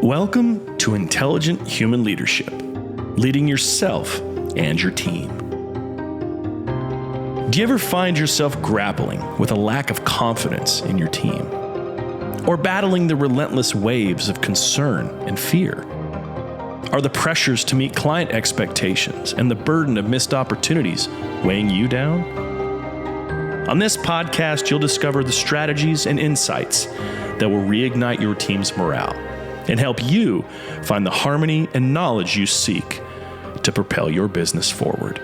Welcome to Intelligent Human Leadership, leading yourself and your team. Do you ever find yourself grappling with a lack of confidence in your team? Or battling the relentless waves of concern and fear? Are the pressures to meet client expectations and the burden of missed opportunities weighing you down? On this podcast, you'll discover the strategies and insights that will reignite your team's morale and help you find the harmony and knowledge you seek to propel your business forward.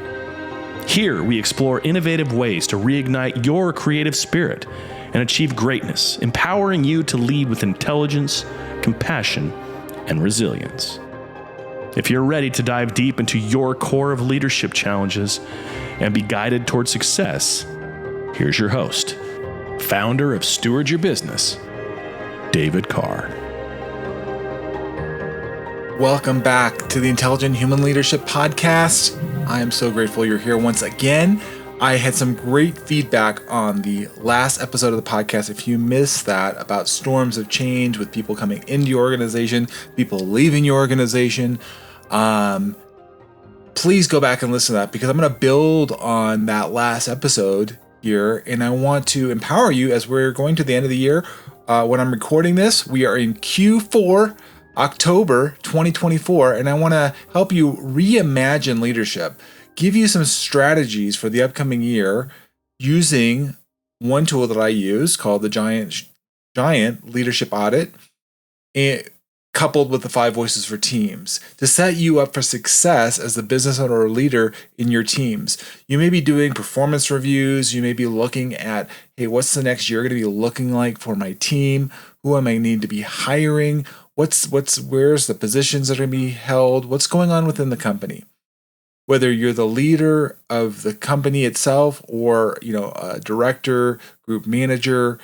Here, we explore innovative ways to reignite your creative spirit and achieve greatness, empowering you to lead with intelligence, compassion, and resilience. If you're ready to dive deep into your core of leadership challenges and be guided toward success, here's your host, founder of Steward Your Business, David Carr. Welcome back to the Intelligent Human Leadership Podcast. I am so grateful you're here once again. I had some great feedback on the last episode of the podcast. If you missed that, about storms of change with people coming into your organization, people leaving your organization, please go back and listen to that, because I'm going to build on that last episode here, and I want to empower you as we're going to the end of the year. When I'm recording this, we are in Q4, October 2024, and I want to help you reimagine leadership, give you some strategies for the upcoming year using one tool that I use called the Giant Leadership Audit, coupled with the 5 voices for teams to set you up for success as the business owner or leader in your teams. You may be doing performance reviews. You may be looking at, hey, what's the next year going to be looking like for my team? Who am I need to be hiring? Where's the positions that are going to be held? What's going on within the company? Whether you're the leader of the company itself or, a director, group manager,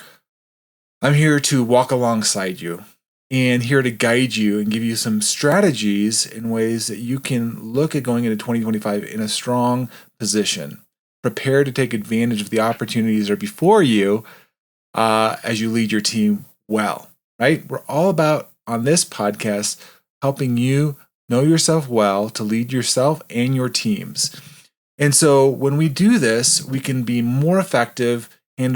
I'm here to walk alongside you and here to guide you and give you some strategies in ways that you can look at going into 2025 in a strong position, prepared to take advantage of the opportunities that are before you as you lead your team well, right? We're all about, on this podcast, helping you know yourself well to lead yourself and your teams. And so when we do this, we can be more effective, and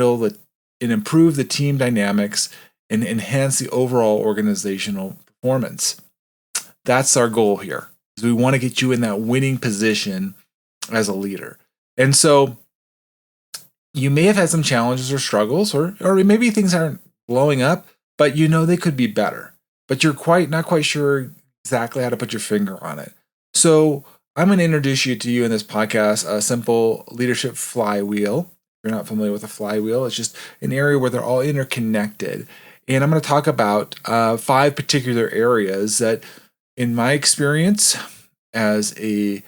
improve the team dynamics and enhance the overall organizational performance. That's our goal here, is we want to get you in that winning position as a leader. And so you may have had some challenges or struggles, or maybe things aren't blowing up, but they could be better. But you're not quite sure exactly how to put your finger on it. So I'm going to introduce to you in this podcast a simple leadership flywheel. If you're not familiar with a flywheel, it's just an area where they're all interconnected. And I'm going to talk about 5 particular areas that, in my experience as a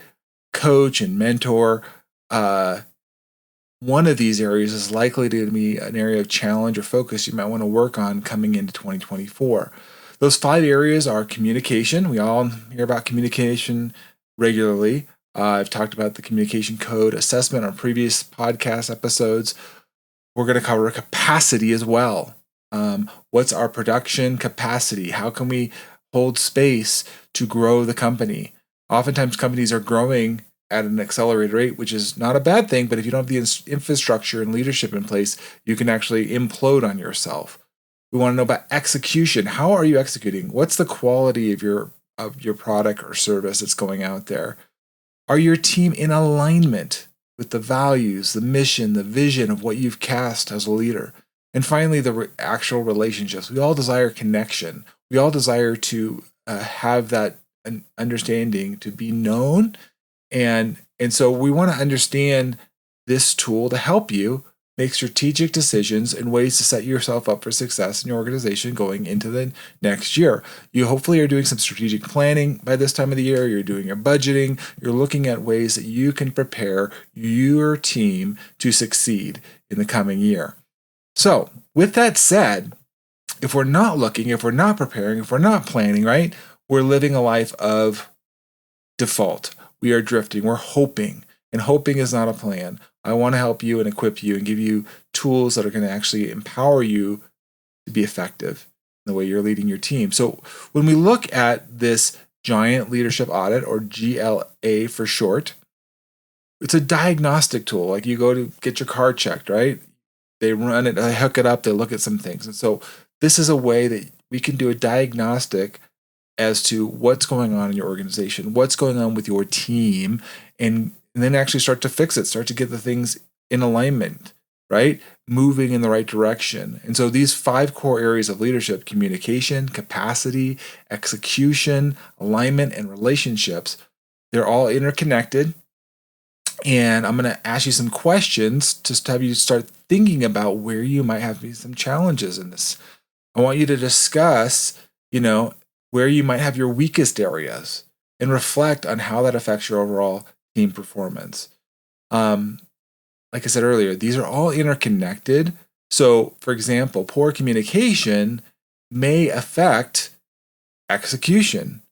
coach and mentor, one of these areas is likely to be an area of challenge or focus you might want to work on coming into 2024. Those 5 areas are communication. We all hear about communication regularly. I've talked about the communication code assessment on previous podcast episodes. We're going to cover capacity as well. What's our production capacity? How can we hold space to grow the company? Oftentimes companies are growing at an accelerated rate, which is not a bad thing, but if you don't have the infrastructure and leadership in place, you can actually implode on yourself. We want to know about execution. How are you executing? What's the quality of your product or service that's going out there? Are your team in alignment with the values, the mission, the vision of what you've cast as a leader? And finally, the actual relationships. We all desire connection. We all desire to have that understanding, to be known. And so we want to understand this tool to help you make strategic decisions and ways to set yourself up for success in your organization going into the next year. You hopefully are doing some strategic planning by this time of the year. You're doing your budgeting. You're looking at ways that you can prepare your team to succeed in the coming year. So with that said, if we're not looking, if we're not preparing, if we're not planning, right, we're living a life of default. We are drifting. We're hoping, and hoping is not a plan. I want to help you and equip you and give you tools that are going to actually empower you to be effective the way you're leading your team. So when we look at this giant leadership audit, or GLA for short, it's a diagnostic tool. Like you go to get your car checked, right? They run it, they hook it up, they look at some things. And so this is a way that we can do a diagnostic as to what's going on in your organization, what's going on with your team, and then actually start to fix it, start to get the things in alignment, right? Moving in the right direction. And so these 5 core areas of leadership: communication, capacity, execution, alignment, and relationships, they're all interconnected. And I'm going to ask you some questions just to have you start thinking about where you might have some challenges in this. I want you to discuss, where you might have your weakest areas and reflect on how that affects your overall team performance. Like I said earlier, these are all interconnected. So, for example, poor communication may affect execution.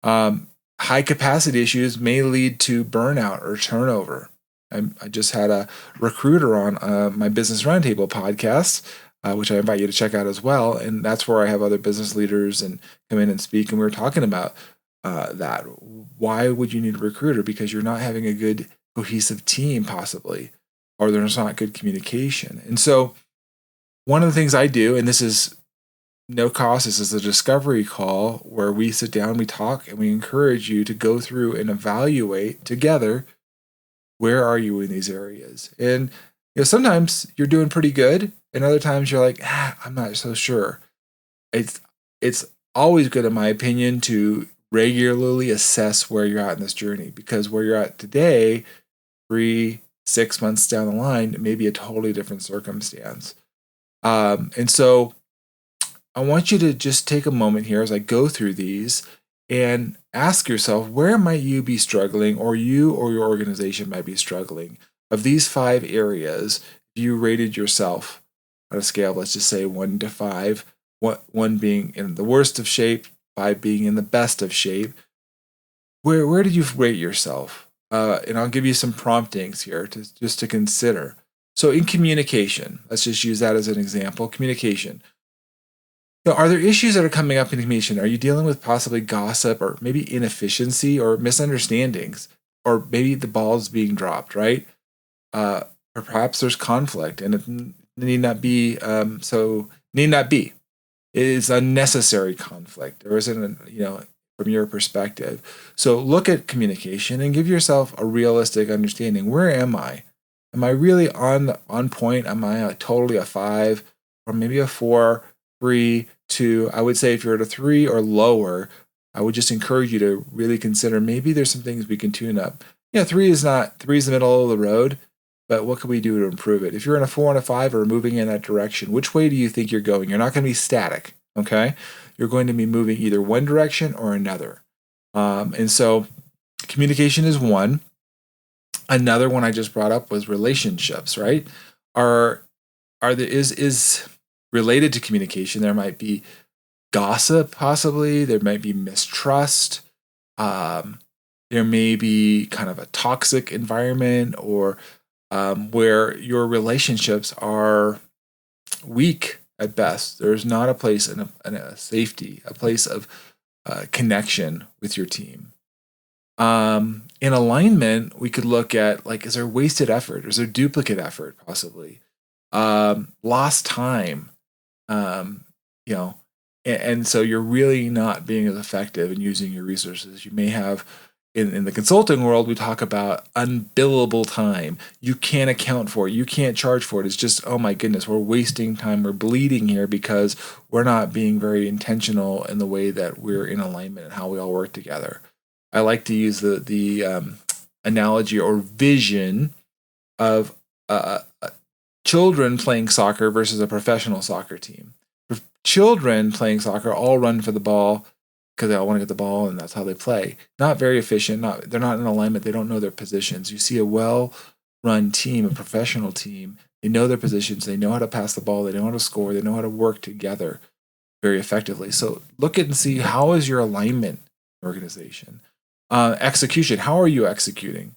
High capacity issues may lead to burnout or turnover. I just had a recruiter on my Business Roundtable podcast, which I invite you to check out as well. And that's where I have other business leaders and come in and speak. And we were talking about that. Why would you need a recruiter? Because you're not having a good cohesive team, possibly, or there's not good communication. And so one of the things I do, and this is no cost, this is a discovery call where we sit down, we talk, and we encourage you to go through and evaluate together, where are you in these areas? And sometimes you're doing pretty good, and other times you're like, I'm not so sure. It's always good, in my opinion, to regularly assess where you're at in this journey, because where you're at today, 3-6 months down the line, it may be a totally different circumstance. And so I want you to just take a moment here as I go through these and ask yourself, where might you be struggling, or you or your organization might be struggling? Of these 5 areas, if you rated yourself on a scale, let's just say 1 to 5, 1 being in the worst of shape, 5 being in the best of shape, where did you rate yourself? And I'll give you some promptings here to consider. So in communication, let's just use that as an example. Communication. So are there issues that are coming up in communication? Are you dealing with possibly gossip, or maybe inefficiency, or misunderstandings, or maybe the ball's being dropped, right? Or perhaps there's conflict, and it need not be. It is unnecessary conflict, or isn't, from your perspective. So look at communication and give yourself a realistic understanding. Where am I? Am I really on point? Am I totally a 5, or maybe a 4, 3, 2? I would say if you're at a 3 or lower, I would just encourage you to really consider, maybe there's some things we can tune up. 3 is the middle of the road, but what can we do to improve it? If you're in a 4 and a 5 or moving in that direction, which way do you think you're going? You're not going to be static, okay? You're going to be moving either one direction or another. And so communication is one. Another one I just brought up was relationships, right? Is related to communication. There might be gossip, possibly. There might be mistrust. There may be kind of a toxic environment, or where your relationships are weak at best. There's not a place in a safety, a place of connection with your team. In alignment, we could look at, is there wasted effort? Is there duplicate effort, possibly? Lost time, and so you're really not being as effective in using your resources. You may have, in the consulting world, we talk about unbillable time. You can't account for it. You can't charge for it. It's just, oh my goodness, we're wasting time. We're bleeding here because we're not being very intentional in the way that we're in alignment and how we all work together. I like to use the analogy or vision of children playing soccer versus a professional soccer team. Children playing soccer all run for the ball because they all want to get the ball, and that's how they play. Not very efficient. They're not in alignment. They don't know their positions. You see a well-run team, a professional team, they know their positions. They know how to pass the ball. They know how to score. They know how to work together very effectively. So look at and see, how is your alignment organization? Execution. How are you executing?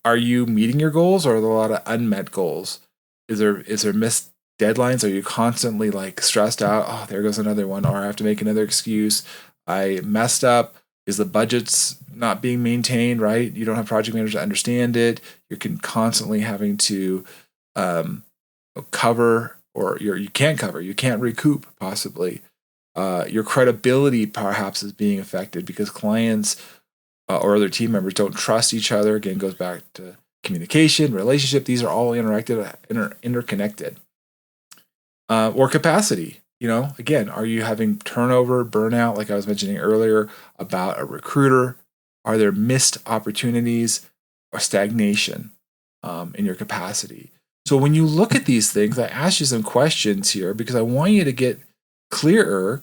Are you meeting your goals, or are there a lot of unmet goals? Is there missed deadlines? Are you constantly like stressed out? Oh, there goes another one, or I have to make another excuse. I messed up. Is the budget's not being maintained, right? You don't have project managers to understand it. You're constantly having to cover, or you can't cover, you can't recoup possibly. Your credibility perhaps is being affected because clients or other team members don't trust each other. Again, goes back to communication, relationship. These are all interconnected. Or capacity. Again, are you having turnover, burnout, like I was mentioning earlier about a recruiter? Are there missed opportunities or stagnation in your capacity? So when you look at these things, I ask you some questions here because I want you to get clearer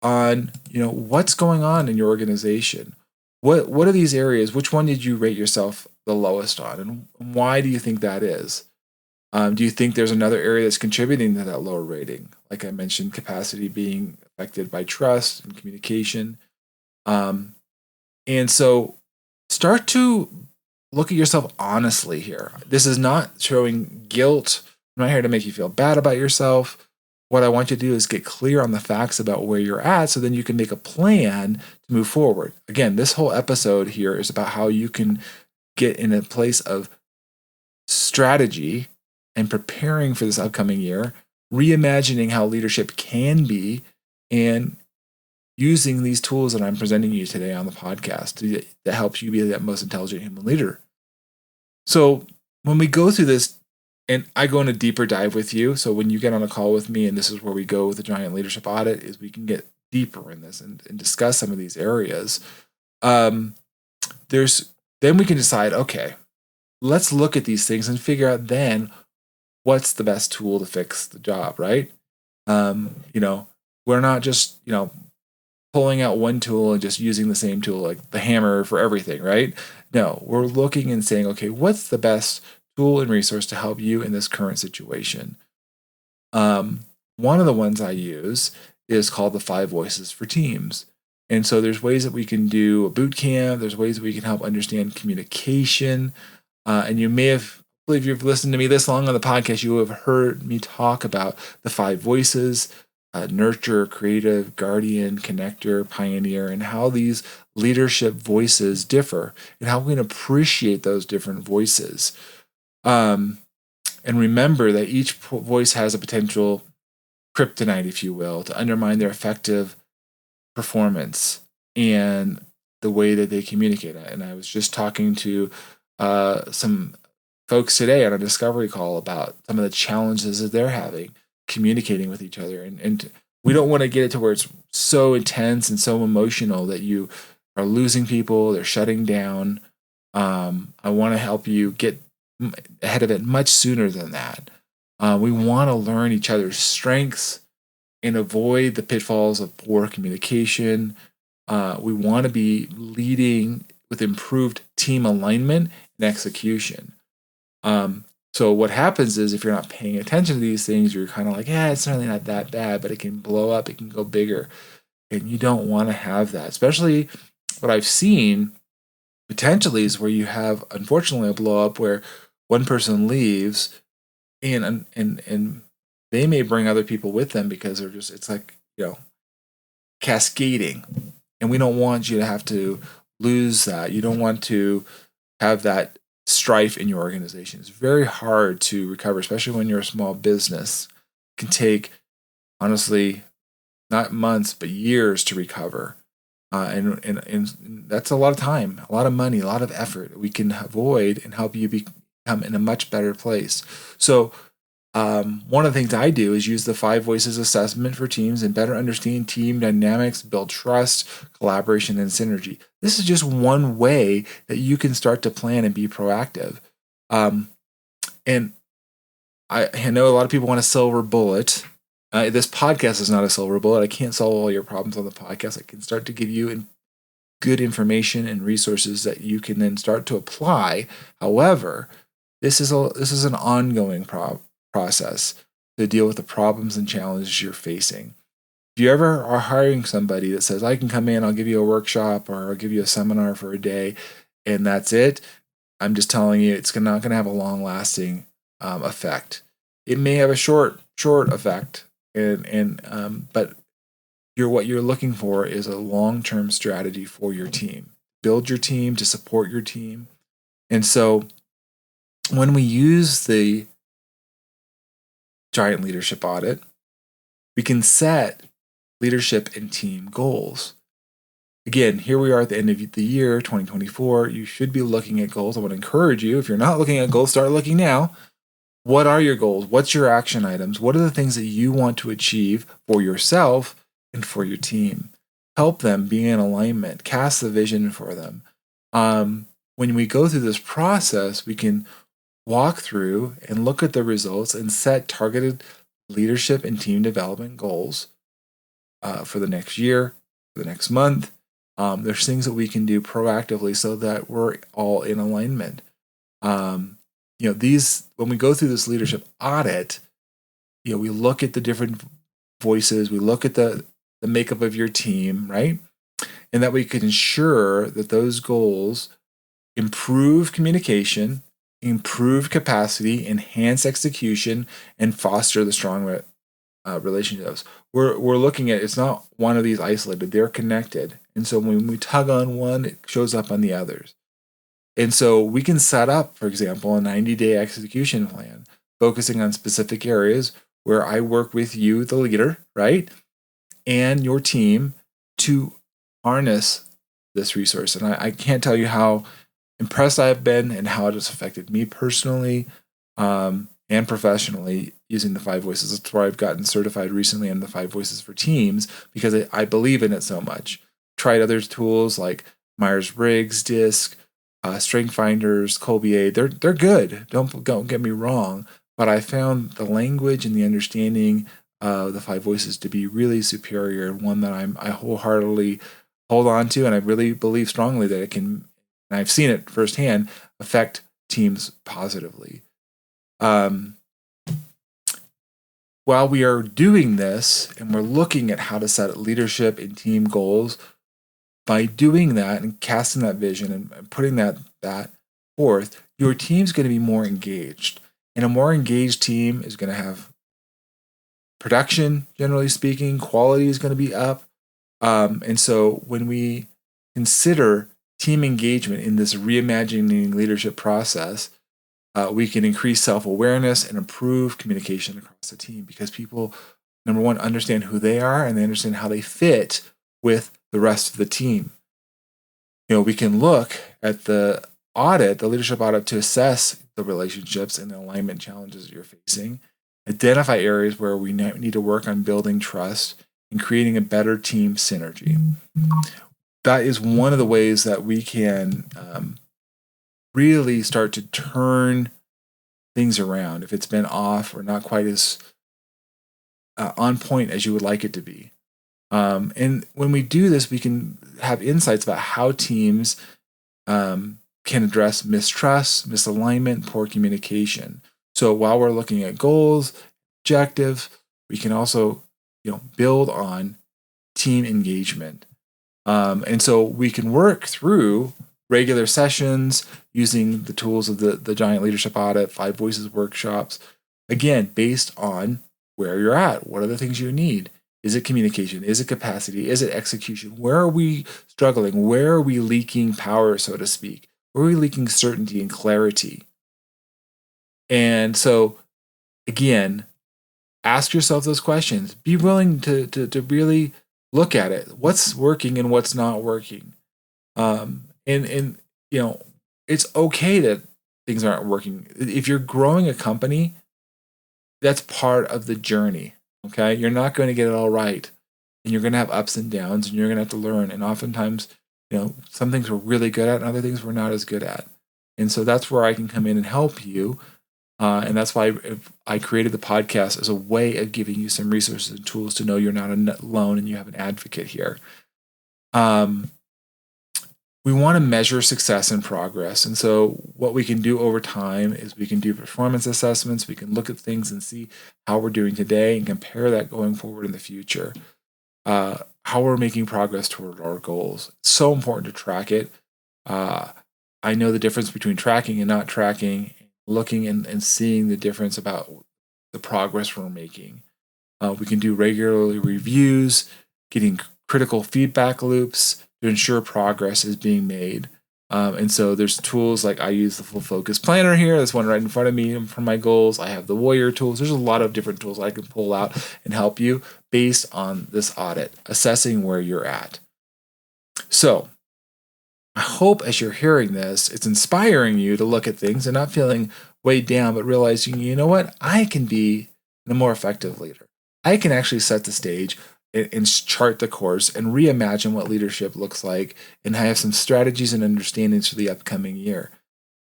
on what's going on in your organization. What are these areas? Which one did you rate yourself the lowest on, and why do you think that is? Do you think there's another area that's contributing to that lower rating? Like I mentioned, capacity being affected by trust and communication. And so start to look at yourself honestly here. This is not showing guilt. I'm not here to make you feel bad about yourself. What I want you to do is get clear on the facts about where you're at so then you can make a plan to move forward. Again, this whole episode here is about how you can get in a place of strategy and preparing for this upcoming year, reimagining how leadership can be, and using these tools that I'm presenting you today on the podcast that helps you be that most intelligent human leader. So when we go through this, and I go in a deeper dive with you, so when you get on a call with me, and this is where we go with the Giant Leadership Audit, is we can get deeper in this and discuss some of these areas. Then we can decide, okay, let's look at these things and figure out then what's the best tool to fix the job, right? We're not just, pulling out one tool and just using the same tool, like the hammer for everything, right? No, we're looking and saying, okay, what's the best tool and resource to help you in this current situation? One of the ones I use is called the 5 Voices for Teams. And so there's ways that we can do a boot camp. There's ways that we can help understand communication. And you may have, if you've listened to me this long on the podcast, you have heard me talk about the 5 voices: nurture, creative, guardian, connector, pioneer, and how these leadership voices differ and how we can appreciate those different voices. And remember that each voice has a potential kryptonite, if you will, to undermine their effective performance and the way that they communicate. And I was just talking to some folks today on a discovery call about some of the challenges that they're having communicating with each other. And we don't want to get it to where it's so intense and so emotional that you are losing people, they're shutting down. I want to help you get ahead of it much sooner than that. We want to learn each other's strengths and avoid the pitfalls of poor communication. We want to be leading with improved team alignment and execution. So what happens is if you're not paying attention to these things, you're kind of like, it's certainly not that bad, but it can blow up, it can go bigger. And you don't want to have that. Especially what I've seen potentially is where you have, unfortunately, a blow up where one person leaves and they may bring other people with them because they're just, it's like, cascading. And we don't want you to have to lose that. You don't want to have that strife in your organization. It's very hard to recover, especially when you're a small business. It can take, honestly, not months, but years to recover. And that's a lot of time, a lot of money, a lot of effort we can avoid and help you become in a much better place. So one of the things I do is use the 5 Voices assessment for teams and better understand team dynamics, build trust, collaboration, and synergy. This is just one way that you can start to plan and be proactive. And I know a lot of people want a silver bullet. This podcast is not a silver bullet. I can't solve all your problems on the podcast. I can start to give you good information and resources that you can then start to apply. However, this is an ongoing process to deal with the problems and challenges you're facing. If you ever are hiring somebody that says, I can come in, I'll give you a workshop or I'll give you a seminar for a day, and that's it, I'm just telling you, it's not going to have a long-lasting effect. it may have a short effect, but what you're looking for is a long-term strategy for your team. Build your team to support your team. And so when we use the Giant Leadership Audit, we can set leadership and team goals. Again, here we are at the end of the year, 2024. You should be looking at goals. I want to encourage you, if you're not looking at goals, start looking now. What are your goals? What's your action items? What are the things that you want to achieve for yourself and for your team? Help them be in alignment. Cast the vision for them. When we go through this process, we can walk through and look at the results and set targeted leadership and team development goals for the next year, for the next month. There's things that we can do proactively so that we're all in alignment. When we go through this leadership audit, we look at the different voices, we look at the makeup of your team, right? And that we can ensure that those goals improve communication, improve capacity, enhance execution, and foster the strong relationships. We're looking at, it's not one of these isolated, they're connected. And so when we tug on one, it shows up on the others. And so we can set up, for example, a 90-day execution plan, focusing on specific areas where I work with you, the leader, right? And your team to harness this resource. And I can't tell you how impressed I've been and how it has affected me personally and professionally using the 5 voices. That's why I've gotten certified recently on the 5 voices for teams, because I believe in it so much. Tried other tools like Myers-Briggs, DISC, Strength Finders, Colbier. They're good. Don't get me wrong, but I found the language and the understanding of the 5 voices to be really superior, and one that I wholeheartedly hold on to, and I really believe strongly that it can, and I've seen it firsthand, affect teams positively. While we are doing this and we're looking at how to set leadership and team goals, by doing that and casting that vision and putting that forth, your team's going to be more engaged. And a more engaged team is going to have production, generally speaking, quality is going to be up. And so when we consider team engagement in this reimagining leadership process, we can increase self-awareness and improve communication across the team, because people, number one, understand who they are and they understand how they fit with the rest of the team. We can look at the leadership audit, to assess the relationships and the alignment challenges that you're facing, identify areas where we need to work on building trust and creating a better team synergy. That is one of the ways that we can really start to turn things around if it's been off or not quite as on point as you would like it to be. And when we do this, we can have insights about how teams can address mistrust, misalignment, poor communication. So while we're looking at goals, objectives, we can also build on team engagement. And so we can work through regular sessions using the tools of the Giant Leadership Audit, 5 Voices workshops, again, based on where you're at. What are the things you need? Is it communication? Is it capacity? Is it execution? Where are we struggling? Where are we leaking power, so to speak? Where are we leaking certainty and clarity? And so, again, ask yourself those questions. Be willing to really look at it. What's working and what's not working? And it's okay that things aren't working. If you're growing a company, that's part of the journey. Okay, you're not going to get it all right, and you're going to have ups and downs, and you're going to have to learn. And oftentimes, some things we're really good at, and other things we're not as good at. And so that's where I can come in and help you. And that's why I created the podcast, as a way of giving you some resources and tools to know you're not alone and you have an advocate here. We want to measure success and progress. And so what we can do over time is we can do performance assessments. We can look at things and see how we're doing today and compare that going forward in the future. How we're making progress toward our goals. It's so important to track it. I know the difference between tracking and not tracking, looking and seeing the difference about the progress we're making. We can do regularly reviews, getting critical feedback loops to ensure progress is being made. And so there's tools like I use the Full Focus Planner here. There's one right in front of me for my goals. I have the Warrior tools. There's a lot of different tools I can pull out and help you based on this audit, assessing where you're at. So I hope as you're hearing this, it's inspiring you to look at things and not feeling weighed down, but realizing, you know what, I can be a more effective leader. I can actually set the stage and chart the course and reimagine what leadership looks like, and I have some strategies and understandings for the upcoming year.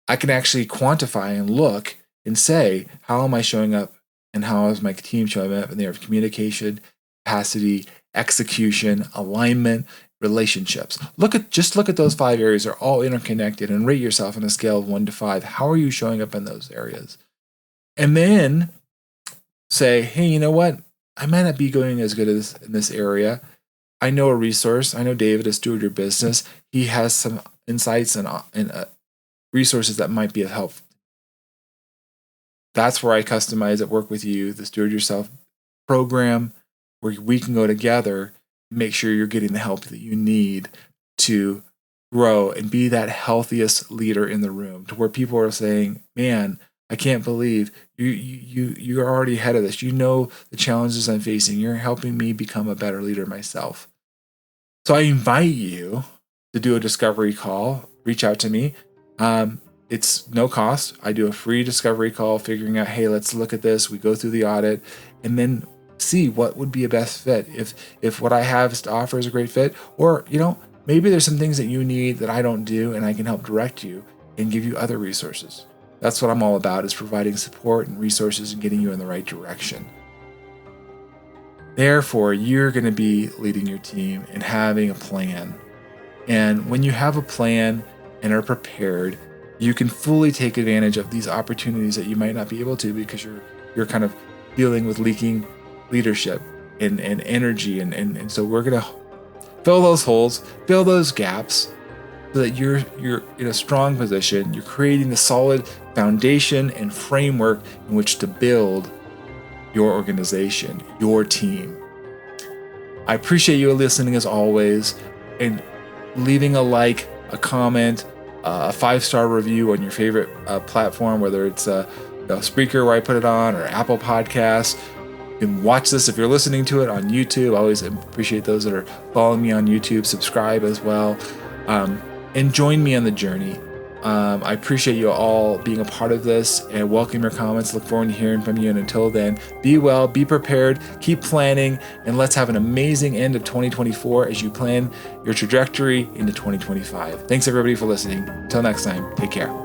I can actually quantify and look and say, how am I showing up and how is my team showing up in the area of communication, capacity, execution, alignment, relationships. Look at those 5 areas. They're all interconnected, and rate yourself on a scale of 1 to 5. How are you showing up in those areas? And then say, hey, you know what? I might not be going as good as in this area. I know a resource. I know David, a steward of your business. He has some insights and resources that might be of help. That's where I customize it, work with you, the Steward Yourself program, where we can go together and make sure you're getting the help that you need to grow and be that healthiest leader in the room, to where people are saying, man, I can't believe you're already ahead of this. You know the challenges I'm facing. You're helping me become a better leader myself. So I invite you to do a discovery call. Reach out to me. It's no cost. I do a free discovery call, figuring out, hey, let's look at this. We go through the audit and then see what would be a best fit. If what I have to offer is a great fit, or, maybe there's some things that you need that I don't do and I can help direct you and give you other resources. That's what I'm all about, is providing support and resources and getting you in the right direction. Therefore, you're going to be leading your team and having a plan. And when you have a plan and are prepared, you can fully take advantage of these opportunities that you might not be able to because you're kind of dealing with leaking leadership and energy. And so we're going to fill those holes, fill those gaps, so that you're in a strong position. You're creating the solid foundation and framework in which to build your organization, your team. I appreciate you listening as always, and leaving a like, a comment, a 5-star review on your favorite platform, whether it's Spreaker where I put it on, or Apple Podcasts. You can watch this if you're listening to it on YouTube. I always appreciate those that are following me on YouTube. Subscribe as well. And join me on the journey. I appreciate you all being a part of this, and welcome your comments. Look forward to hearing from you. And until then, be well, be prepared, keep planning, and let's have an amazing end of 2024 as you plan your trajectory into 2025. Thanks everybody for listening. Until next time, take care.